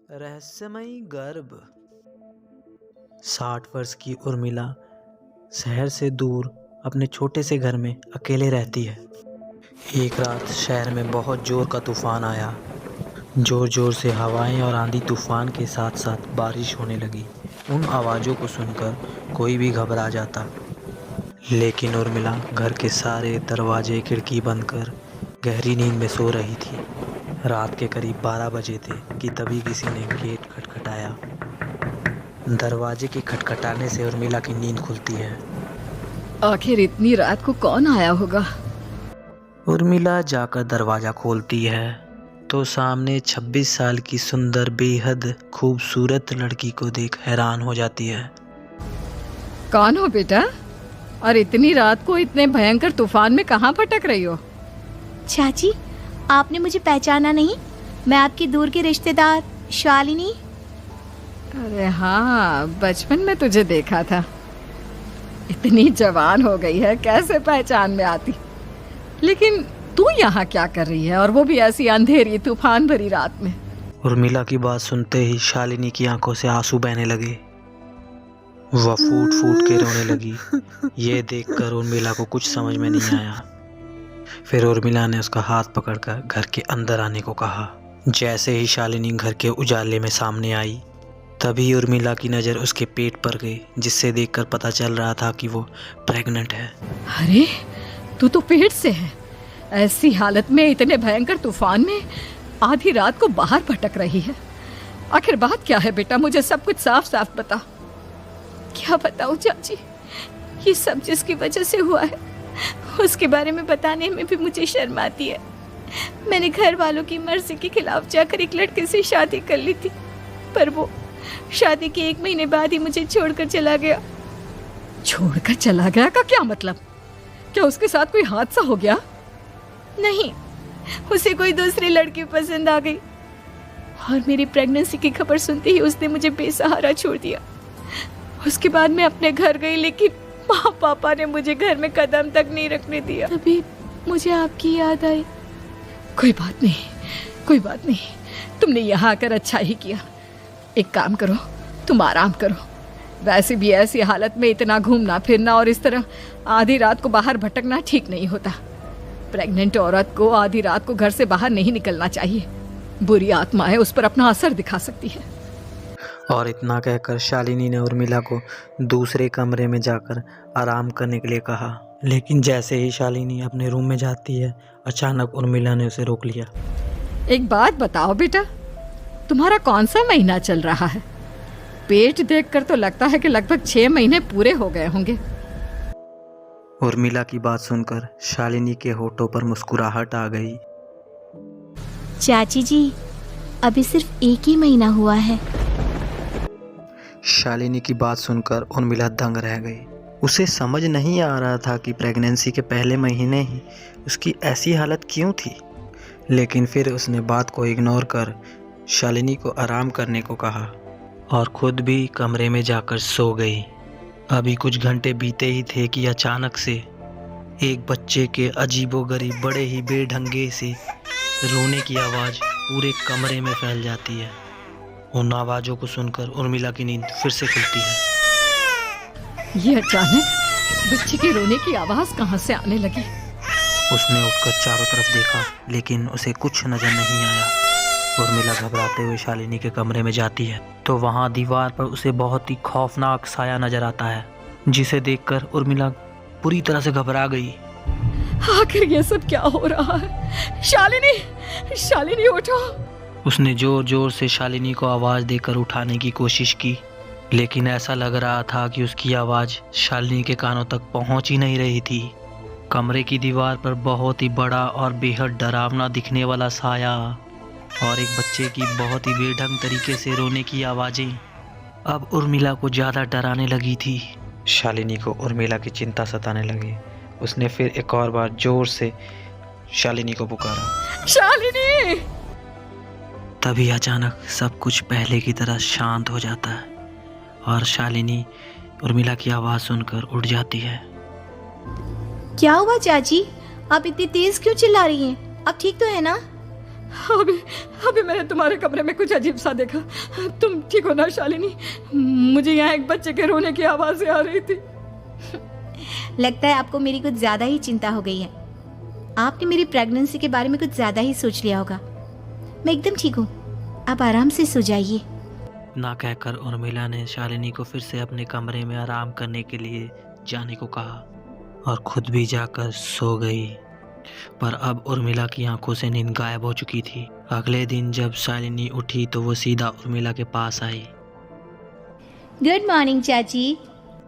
रहस्यमयी गर्भ। 60 वर्ष की उर्मिला शहर से दूर अपने छोटे से घर में अकेले रहती है। एक रात शहर में बहुत जोर का तूफान आया। जोर जोर से हवाएं और आंधी तूफान के साथ साथ बारिश होने लगी। उन आवाज़ों को सुनकर कोई भी घबरा जाता, लेकिन उर्मिला घर के सारे दरवाजे खिड़की बंद कर गहरी नींद में सो रही थी। रात के करीब 12 बजे थे कि तभी किसी ने गेट खटखटाया। दरवाजे के खटखटाने से उर्मिला की नींद खुलती है। आखिर इतनी रात को कौन आया होगा? उर्मिला जाकर दरवाजा खोलती है तो सामने 26 साल की सुंदर बेहद खूबसूरत लड़की को देख हैरान हो जाती है। कौन हो बेटा? और इतनी रात को इतने भयंकर तूफान में कहाँ भटक रही हो? चाची, आपने मुझे पहचाना नहीं? मैं आपकी दूर की रिश्तेदार शालिनी। अरे हाँ, बचपन में तुझे देखा था। इतनी जवान हो गई है, कैसे पहचान में आती। लेकिन तू यहाँ क्या कर रही है, और वो भी ऐसी अंधेरी तूफान भरी रात में? उर्मिला की बात सुनते ही शालिनी की आंखों से आंसू बहने लगे। वह फूट फूट के रोने लगी। ये देखकर उर्मिला को कुछ समझ में नहीं आया। फिर उर्मिला ने उसका हाथ पकड़कर घर के अंदर आने को कहा। जैसे ही शालिनी घर के उजाले में सामने आई, तभी उर्मिला की नज़र उसके पेट पर गई, जिससे देखकर पता चल रहा था कि वो प्रेग्नेंट है। अरे, तू तो पेट से है। ऐसी हालत में इतने भयंकर तूफान में आधी रात को बाहर भटक रही है। आखिर बात क्या है बेटा? मुझे सब कुछ साफ साफ बता। क्या बताऊं चाची, ये सब जिसकी वजह से हुआ है उसके बारे में बताने में भी मुझे शर्म आती है। मैंने घर वालों की मर्जी के खिलाफ जाकर एक लड़के से शादी कर ली थी, पर वो शादी के 1 महीने बाद ही मुझे छोड़कर चला गया। छोड़कर चला गया का क्या मतलब? क्या उसके साथ कोई हादसा हो गया? नहीं, उसे कोई दूसरी लड़की पसंद आ गई और मेरी प्रेगनेंसी की खबर सुनते ही उसने मुझे बेसहारा छोड़ दिया। उसके बाद मैं अपने घर गई, लेकिन माँ पापा ने मुझे घर में कदम तक नहीं रखने दिया। तभी मुझे आपकी याद आई। कोई बात नहीं, कोई बात नहीं। तुमने यहाँ आकर अच्छा ही किया। एक काम करो, तुम आराम करो। वैसे भी ऐसी हालत में इतना घूमना फिरना और इस तरह आधी रात को बाहर भटकना ठीक नहीं होता। प्रेग्नेंट औरत को आधी रात को घर से बाहर नहीं निकलना चाहिए। बुरी आत्माएं उस पर अपना असर दिखा सकती है। और इतना कहकर शालिनी ने उर्मिला को दूसरे कमरे में जाकर आराम करने के लिए कहा। लेकिन जैसे ही शालिनी अपने रूम में जाती है, अचानक उर्मिला ने उसे रोक लिया। एक बात बताओ बेटा, तुम्हारा कौन सा महीना चल रहा है? पेट देखकर तो लगता है कि लगभग 6 महीने पूरे हो गए होंगे। उर्मिला की बात सुनकर शालिनी के होठों पर मुस्कुराहट आ गई। चाची जी, अभी सिर्फ 1 ही महीना हुआ है। शालिनी की बात सुनकर उर्मिला दंग रह गई। उसे समझ नहीं आ रहा था कि प्रेगनेंसी के पहले महीने ही उसकी ऐसी हालत क्यों थी। लेकिन फिर उसने बात को इग्नोर कर शालिनी को आराम करने को कहा और खुद भी कमरे में जाकर सो गई। अभी कुछ घंटे बीते ही थे कि अचानक से एक बच्चे के अजीबोगरीब बड़े ही बेढंगे से रोने की आवाज़ पूरे कमरे में फैल जाती है। उन आवाज़ों को सुनकर उर्मिला की नींद फिर से खुलती है। ये अचानक बच्चे के रोने की आवाज़ कहाँ से आने लगी? उसने उठकर चारों तरफ देखा, लेकिन उसे कुछ नजर नहीं आया। उर्मिला घबराते हुए शालिनी के कमरे में जाती है तो वहाँ दीवार पर उसे बहुत ही खौफनाक साया नजर आता है, जिसे देखकर उर्मिला पूरी तरह से घबरा गई। आखिर ये सब क्या हो रहा है? शालिनी, शालिनी उठो। उसने जोर जोर से शालिनी को आवाज़ देकर उठाने की कोशिश की, लेकिन ऐसा लग रहा था कि उसकी आवाज़ शालिनी के कानों तक पहुंच ही नहीं रही थी। कमरे की दीवार पर बहुत ही बड़ा और बेहद डरावना दिखने वाला साया और एक बच्चे की बहुत ही बेढंग तरीके से रोने की आवाज़ें अब उर्मिला को ज़्यादा डराने लगी थी। शालिनी को उर्मिला की चिंता सताने लगी। उसने फिर एक और बार जोर से शालिनी को पुकारा, शालिनी। तभी अचानक सब कुछ पहले की तरह शांत हो जाता है और शालिनी उर्मिला की आवाज़ सुनकर उठ जाती है। क्या हुआ चाची? आप इतनी तेज क्यों चिल्ला रही हैं? आप ठीक तो है ना? अभी अभी मैंने तुम्हारे कमरे में कुछ अजीब सा देखा। तुम ठीक हो ना शालिनी? मुझे यहाँ एक बच्चे के रोने की आवाज़ें आ रही थी। लगता है आपको मेरी कुछ ज़्यादा ही चिंता हो गई है। आपने मेरी प्रेगनेंसी के बारे में कुछ ज़्यादा ही सोच लिया होगा। मैं एकदम ठीक हूँ, आप आराम से सो जाइए। ना कहकर उर्मिला ने शालिनी को फिर से अपने कमरे में आराम करने के लिए जाने को कहा और खुद भी जाकर सो गई। पर अब उर्मिला की आंखों से नींद गायब हो चुकी थी। अगले दिन जब शालिनी उठी तो वो सीधा उर्मिला के पास आई। गुड मॉर्निंग चाची।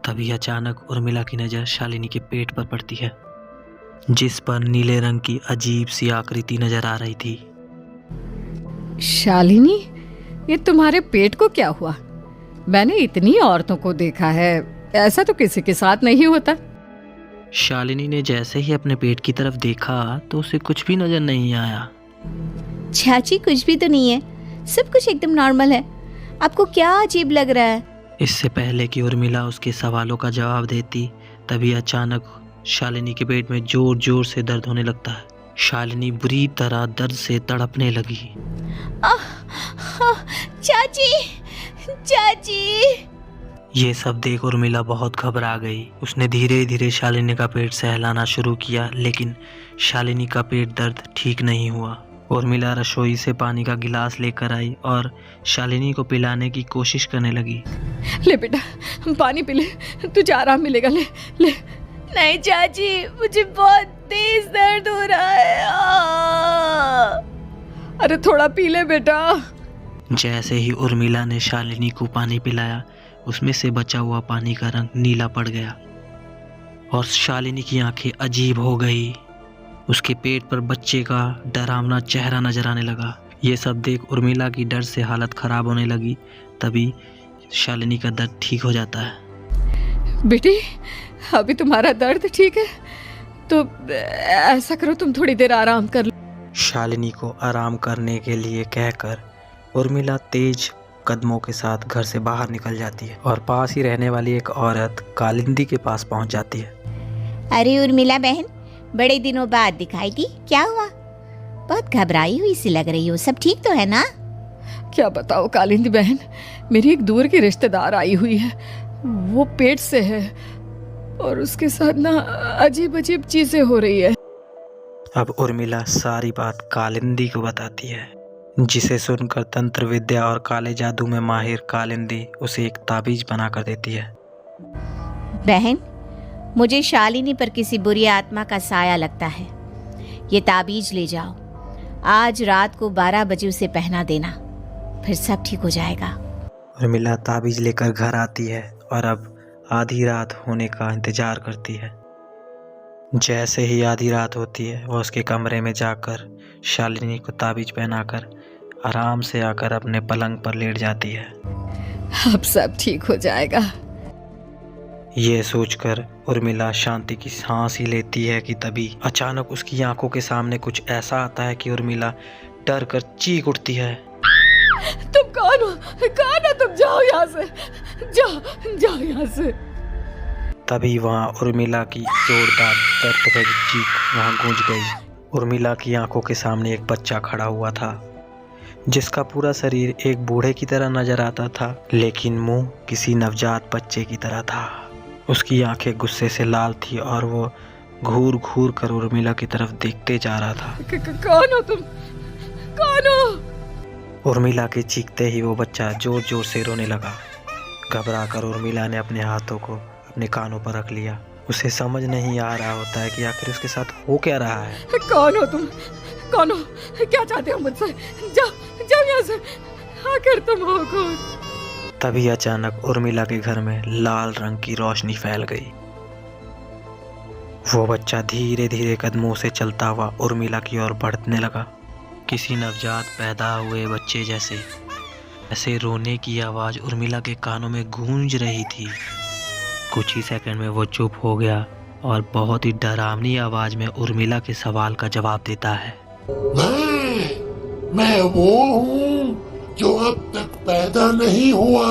तभी अचानक उर्मिला की नज़र शालिनी के पेट पर पड़ती है, जिस पर नीले रंग की अजीब सी आकृति नजर आ रही थी। शालिनी, ये तुम्हारे पेट को क्या हुआ? मैंने इतनी औरतों को देखा है, ऐसा तो किसी के साथ नहीं होता। शालिनी ने जैसे ही अपने पेट की तरफ देखा तो उसे कुछ भी नजर नहीं आया। चाची कुछ भी तो नहीं है, सब कुछ एकदम नॉर्मल है। आपको क्या अजीब लग रहा है? इससे पहले कि उर्मिला उसके सवालों का जवाब देती, तभी अचानक शालिनी के पेट में जोर जोर से दर्द होने लगता है। शालिनी बुरी तरह दर्द से तड़पने लगी। चाची, चाची। ये सब देख उर्मिला बहुत घबरा गई। उसने धीरे धीरे शालिनी का पेट सहलाना शुरू किया, लेकिन शालिनी का पेट दर्द ठीक नहीं हुआ। उर्मिला रसोई से पानी का गिलास लेकर आई और शालिनी को पिलाने की कोशिश करने लगी। ले बेटा, पानी पी ले, तुझे आराम मिलेगा। ले ले। नहीं चाची, मुझे बहुत तेज दर्द हो रहा है। अरे थोड़ा पी ले बेटा। जैसे ही उर्मिला ने शालिनी को पानी पिलाया, उसमें से बचा हुआ पानी का रंग नीला पड़ गया और शालिनी की आंखें अजीब हो गई। उसके पेट पर बच्चे का डरावना चेहरा नजर आने लगा। ये सब देख उर्मिला की डर से हालत खराब होने लगी। तभी शालिनी का दर्द ठीक हो जाता है। बेटी, अभी तुम्हारा दर्द ठीक है तो ऐसा करो, तुम थोड़ी देर आराम कर लो। शालिनी को आराम करने के लिए कहकर उर्मिला तेज कदमों के साथ घर से बाहर निकल जाती है और पास ही रहने वाली एक औरत कालिंदी के पास पहुंच जाती है। अरे उर्मिला बहन, बड़े दिनों बाद दिखाई दी, क्या हुआ? बहुत घबराई हुई सी लग रही हो, सब ठीक तो है ना? क्या बताओ कालिंदी बहन, मेरी एक दूर की रिश्तेदार आई हुई है। वो पेट से है और उसके साथ ना अजीब अजीब चीजें हो रही है। अब उर्मिला सारी बात कालिंदी को बताती है, जिसे सुनकर तंत्र विद्या और काले जादू में माहिर कालिंदी उसे एक ताबीज बना कर देती है। बहन, मुझे शालिनी पर किसी बुरी आत्मा का साया लगता है। ये ताबीज ले जाओ, आज रात को 12 बजे उसे पहना देना, फिर सब ठीक हो जाएगा। उर्मिला ताबीज लेकर घर आती है और अब आधी रात होने का इंतजार करती है। जैसे ही आधी रात होती है, वह उसके कमरे में जाकर शालिनी को ताबीज पहनाकर आराम से आकर अपने पलंग पर लेट जाती है। अब सब ठीक हो जाएगा। ये सोचकर उर्मिला शांति की सांस ही लेती है कि तभी अचानक उसकी आंखों के सामने कुछ ऐसा आता है कि उर्मिला डर कर चीख उठती है। तुम कौन हो? कौन हो तुम? जाओ यहाँ से, जाओ जाओ यहाँ से। तभी वहाँ उर्मिला की जोरदार दर्द भरी चीख वहाँ गूंज गई। उर्मिला की आंखों के सामने एक बच्चा खड़ा हुआ था, जिसका पूरा शरीर एक बूढ़े की तरह नजर आता था, लेकिन मुंह किसी नवजात बच्चे की तरह था। उसकी आंखें गुस्से से लाल थी और वो घूर घूर कर उर्मिला की तरफ देखते जा रहा था। कौन हो तुम? कौन हो? उर्मिला के चीखते ही वो बच्चा जोर जोर से रोने लगा। घबरा कर उर्मिला ने अपने हाथों को अपने कानों पर रख लिया। उसे समझ नहीं आ रहा होता है कि आखिर उसके साथ हो क्या रहा है। कौन हो तुम? कौन हो? क्या चाहते हो मुझसे? जाओ जाओ यहाँ से, आखिर तुम हो कौन? तभी अचानक उर्मिला के घर में लाल रंग की रोशनी फैल गई। वो बच्चा धीरे धीरे कदमों से चलता हुआ उर्मिला की ओर बढ़ने लगा। किसी नवजात पैदा हुए बच्चे जैसे ऐसे रोने की आवाज़ उर्मिला के कानों में गूंज रही थी। कुछ ही सेकंड में वो चुप हो गया और बहुत ही डरावनी आवाज़ में उर्मिला के सवाल का जवाब देता है। मैं वो हूँ जो अब तक पैदा नहीं हुआ,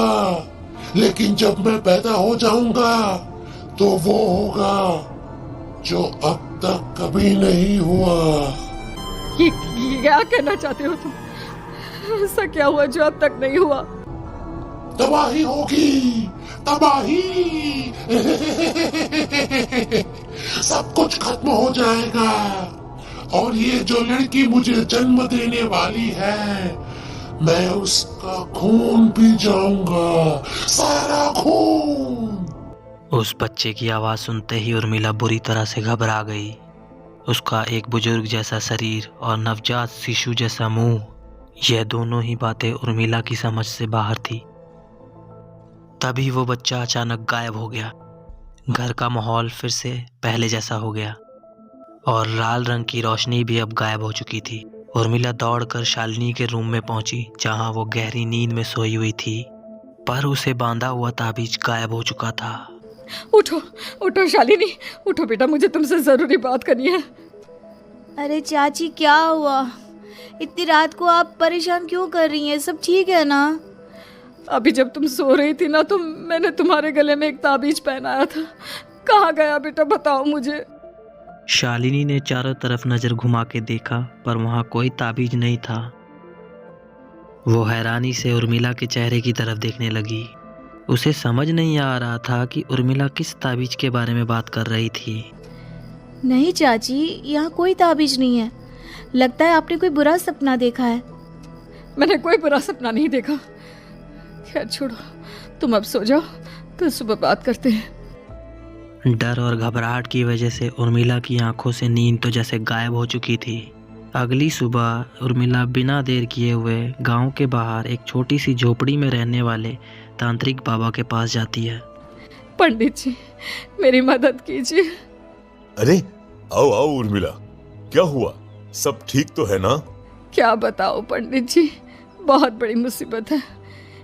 लेकिन जब मैं पैदा हो जाऊंगा तो वो होगा जो अब तक कभी नहीं हुआ। ये क्या कहना चाहते हो तुम? ऐसा क्या हुआ जो अब तक नहीं हुआ? तबाही होगी, तबाही। सब कुछ खत्म हो जाएगा और ये जो लड़की मुझे जन्म देने वाली है, मैं उसका खून पी जाऊंगा, सारा खून। उस बच्चे की आवाज़ सुनते ही उर्मिला बुरी तरह से घबरा गई। उसका एक बुजुर्ग जैसा शरीर और नवजात शिशु जैसा मुंह, यह दोनों ही बातें उर्मिला की समझ से बाहर थी। तभी वो बच्चा अचानक गायब हो गया। घर का माहौल फिर से पहले जैसा हो गया और लाल रंग की रोशनी भी अब गायब हो चुकी थी। उर्मिला दौड़कर शालिनी के रूम में पहुंची, जहां वो गहरी नींद में सोई हुई थी, पर उसे बांधा हुआ ताबीज गायब हो चुका था। उठो उठो शालिनी, उठो बेटा, मुझे तुमसे जरूरी बात करनी है। अरे चाची क्या हुआ? इतनी रात को आप परेशान क्यों कर रही हैं? सब ठीक है ना? अभी जब तुम सो रही थी ना, तो मैंने तुम्हारे गले में एक ताबीज पहनाया था। कहाँ गया बेटा, बताओ मुझे। शालिनी ने चारों तरफ नजर घुमा के देखा, पर वहां कोई ताबीज नहीं था। वो हैरानी से उर्मिला के चेहरे की तरफ देखने लगी। उसे समझ नहीं आ रहा था कि उर्मिला किस ताबीज के बारे में बात कर रही थी। नहीं चाची, यहाँ कोई ताबीज नहीं है। लगता है आपने कोई बुरा सपना देखा है। मैंने कोई बुरा सपना नहीं देखा। खैर छोड़ो, तुम अब सो जाओ, कल सुबह बात करते हैं। डर और घबराहट की वजह से उर्मिला की आंखों से नींद तो जैसे गायब हो चुकी थी। अगली सुबह उर्मिला बिना देर किए हुए गांव के बाहर एक छोटी सी झोपड़ी में रहने वाले तांत्रिक बाबा के पास जाती है। पंडित जी, मेरी मदद कीजिए। अरे आओ आओ उर्मिला, क्या हुआ? सब ठीक तो है ना? क्या बताओ पंडित जी, बहुत बड़ी मुसीबत है।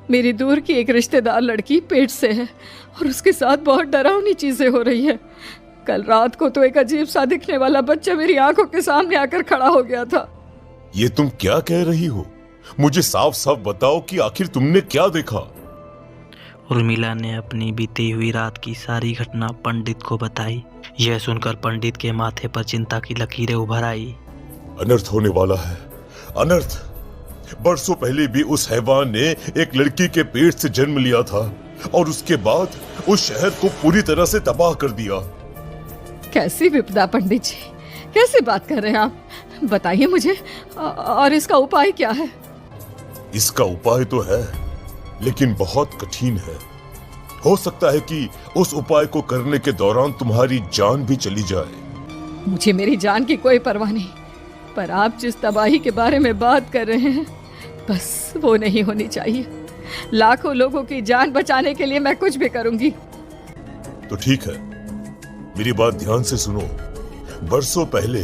मेरी दूर की एक रिश्तेदार लड़की पेट से है और उसके साथ बहुत डरावनी चीजें हो रही है। कल रात को तो एक अजीब सा दिखने वाला बच्चा मेरी आंखों के सामने आकर खड़ा हो गया था। ये तुम क्या कह रही हो? मुझे साफ साफ बताओ कि आखिर तुमने क्या देखा? उर्मिला ने अपनी बीती हुई रात की सारी घटना पंडित को बताई। यह सुनकर पंडित के माथे पर चिंता की लकीरें उभर आई। अनर्थ होने वाला है, अनर्थ। बरसों पहले भी उस हैवान ने एक लड़की के पेट से जन्म लिया था और उसके बाद उस शहर को पूरी तरह से तबाह कर दिया। कैसी विपदा पंडित जी, कैसे बात कर रहे हैं आप? बताइए मुझे, और इसका उपाय क्या है? इसका उपाय तो है, लेकिन बहुत कठिन है। हो सकता है कि उस उपाय को करने के दौरान तुम्हारी जान भी चली जाए। मुझे मेरी जान की कोई परवाह नहीं, पर आप जिस तबाही के बारे में बात कर रहे हैं, बस वो नहीं होनी चाहिए। लाखों लोगों की जान बचाने के लिए मैं कुछ भी करूंगी। तो ठीक है, मेरी बात ध्यान से सुनो। बरसों पहले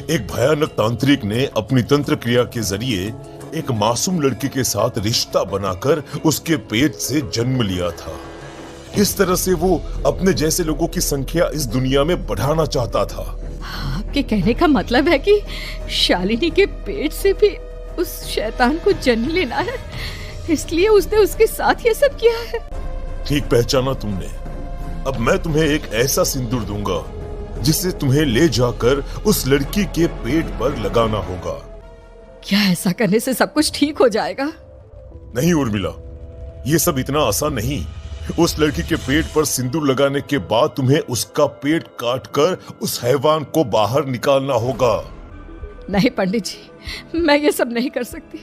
एक भयानक तांत्रिक ने अपनी तंत्र क्रिया के जरिए एक मासूम लड़की के साथ रिश्ता बनाकर उसके पेट से जन्म लिया था। इस तरह से वो अपने जैसे लोगों की संख्या इस दुनिया में बढ़ाना चाहता था। आपके कहने का मतलब है कि शालिनी के पेट से भी उस शैतान को जन्म लेना है, इसलिए उसने उसके साथ ये सब किया है। ठीक पहचाना तुमने। अब मैं तुम्हें एक ऐसा सिंदूर दूंगा जिसे तुम्हें ले जाकर उस लड़की के पेट पर लगाना होगा। क्या ऐसा करने से सब कुछ ठीक हो जाएगा? नहीं उर्मिला, ये सब इतना आसान नहीं। उस लड़की के पेट पर सिंदूर लगाने के बाद तुम्हें उसका पेट काटकर उस हैवान को बाहर निकालना होगा। नहीं पंडित जी, मैं ये सब नहीं कर सकती।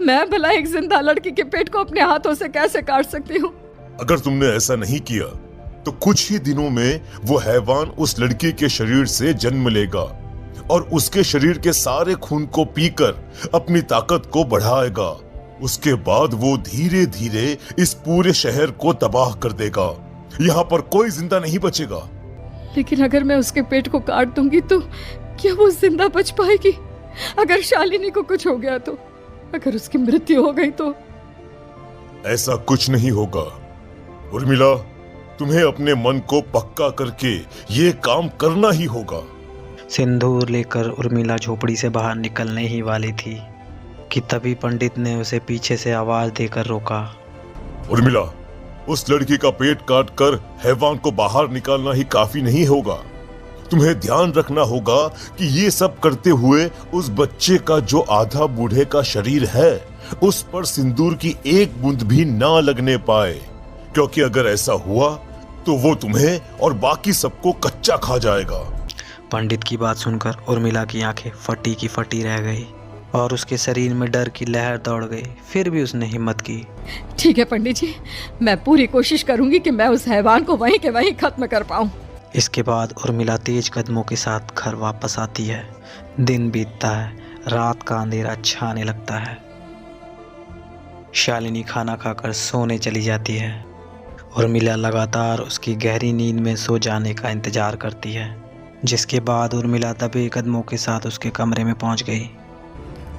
मैं भला एक जिंदा लड़की के पेट को अपने हाथों से कैसे काट सकती हूँ? अगर तुमने ऐसा नहीं किया तो कुछ ही दिनों में वो हैवान उस लड़की के शरीर से जन्म लेगा और उसके शरीर के सारे खून को पीकर अपनी ताकत को बढ़ाएगा। उसके बाद वो धीरे धीरे इस पूरे शहर को तबाह कर देगा। यहाँ पर कोई जिंदा नहीं बचेगा। लेकिन अगर मैं उसके पेट को काट दूंगी तो क्या वो जिंदा बच पाएगी? अगर शालिनी को कुछ हो गया तो, अगर उसकी मृत्यु हो गई तो? ऐसा कुछ नहीं होगा उर्मिला, तुम्हें अपने मन को पक्का करके ये काम करना ही होगा। सिंदूर लेकर उर्मिला झोपड़ी से बाहर निकलने ही वाली थी कि तभी पंडित ने उसे पीछे से आवाज देकर रोका। उर्मिला, उस लड़की का पेट काट कर हैवान को बाहर निकालना ही काफी नहीं होगा। तुम्हें ध्यान रखना होगा कि ये सब करते हुए उस बच्चे का जो आधा बूढ़े का शरीर है उस पर सिंदूर की एक बूंद भी ना लगने पाए, क्योंकि अगर ऐसा हुआ तो वो तुम्हें और बाकी सबको कच्चा खा जाएगा। पंडित की बात सुनकर उर्मिला की आंखें फटी की फटी रह गई और उसके शरीर में डर की लहर दौड़ गई। फिर भी उसने हिम्मत की। ठीक है पंडित जी, मैं पूरी कोशिश करूंगी कि मैं उस हैवान को वहीं के वहीं खत्म कर पाऊं। इसके बाद उर्मिला तेज कदमों के साथ घर वापस आती है। दिन बीतता है, रात का अंधेरा छाने लगता है। शालिनी खाना खाकर सोने चली जाती है। उर्मिला लगातार उसकी गहरी नींद में सो जाने का इंतजार करती है, जिसके बाद उर्मिला दबे कदमों के साथ उसके कमरे में पहुंच गई।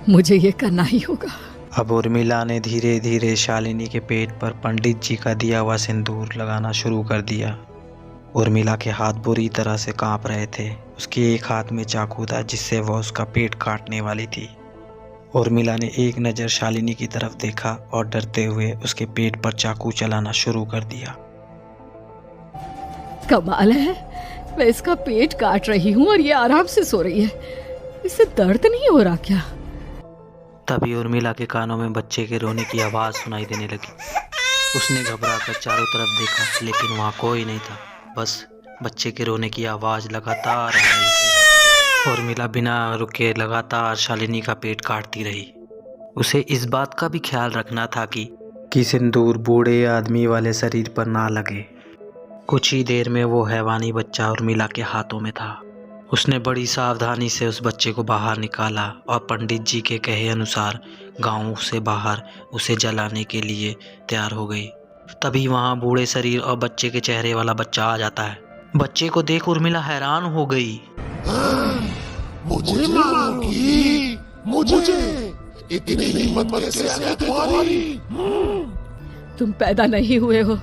मुझे ये करना ही होगा। अब उर्मिला ने धीरे धीरे शालिनी के पेट पर पंडित जी का दिया हुआ सिंदूर लगाना शुरू कर दिया। उर्मिला के हाथ बुरी तरह से कांप रहे थे। उसके एक हाथ में चाकू था जिससे वह उसका पेट काटने वाली थी। उर्मिला ने एक नज़र शालिनी की तरफ देखा और डरते हुए उसके पेट पर चाकू चलाना शुरू कर दिया। कमाल है, मैं इसका पेट काट रही हूँ और ये आराम से सो रही है। इसे दर्द नहीं हो रहा क्या? तभी उर्मिला के कानों में बच्चे के रोने की आवाज़ सुनाई देने लगी। उसने घबराकर चारों तरफ देखा, लेकिन वहाँ कोई नहीं था। बस बच्चे के रोने की आवाज़ लगातार आ रही थी। उर्मिला बिना रुके लगातार शालिनी का पेट काटती रही। उसे इस बात का भी ख्याल रखना था कि सिंदूर बूढ़े आदमी वाले शरीर पर ना लगे। कुछ ही देर में वो हैवानी बच्चा उर्मिला के हाथों में था। उसने बड़ी सावधानी से उस बच्चे को बाहर निकाला और पंडित जी के कहे अनुसार गांव से बाहर उसे जलाने के लिए तैयार हो गई। तभी वहां बूढ़े शरीर और बच्चे के चेहरे वाला बच्चा आ जाता है। बच्चे को देख उर्मिला हैरान हो गई। मुझे मारोगी? मुझे इतनी हिम्मत कैसे आ गई तुम्हारी? तुम पैदा नहीं हुए हो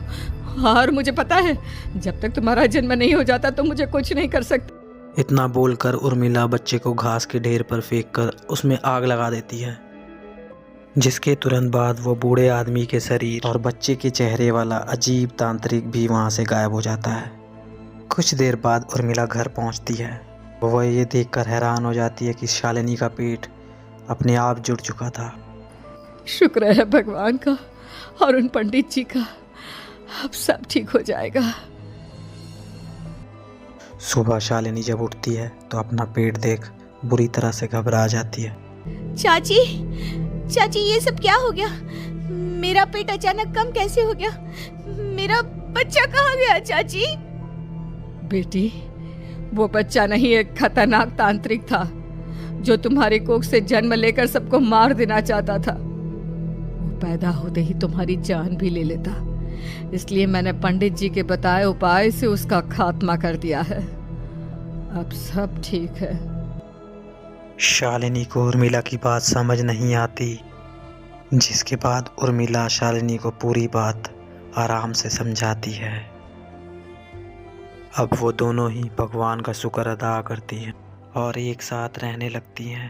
और मुझे पता है जब तक तुम्हारा जन्म नहीं हो जाता तो मुझे कुछ नहीं कर सकते। इतना बोलकर उर्मिला बच्चे को घास के ढेर पर फेंककर उसमें आग लगा देती है, जिसके तुरंत बाद वो बूढ़े आदमी के शरीर और बच्चे के चेहरे वाला अजीब तांत्रिक भी वहाँ से गायब हो जाता है। कुछ देर बाद उर्मिला घर पहुँचती है। वह ये देखकर हैरान हो जाती है कि शालिनी का पेट अपने आप जुड़ चुका था। शुक्र है भगवान का और उन पंडित जी का, अब सब ठीक हो जाएगा। सुबह शालिनी जब उठती है तो अपना पेट देख बुरी तरह से घबरा जाती है। चाची, चाची ये सब क्या हो गया? मेरा पेट अचानक कम कैसे हो गया? मेरा बच्चा कहाँ गया चाची? बेटी, वो बच्चा नहीं, एक खतरनाक तांत्रिक था जो तुम्हारी कोख से जन्म लेकर सबको मार देना चाहता था। वो पैदा होते ही तुम्हारी जान भी ले लेता, इसलिए मैंने पंडित जी के बताए उपाय से उसका खात्मा कर दिया है। अब सब ठीक है। शालिनी को उर्मिला की बात समझ नहीं आती, जिसके बाद उर्मिला शालिनी को पूरी बात आराम से समझाती है। अब वो दोनों ही भगवान का शुक्र अदा करती हैं और एक साथ रहने लगती हैं।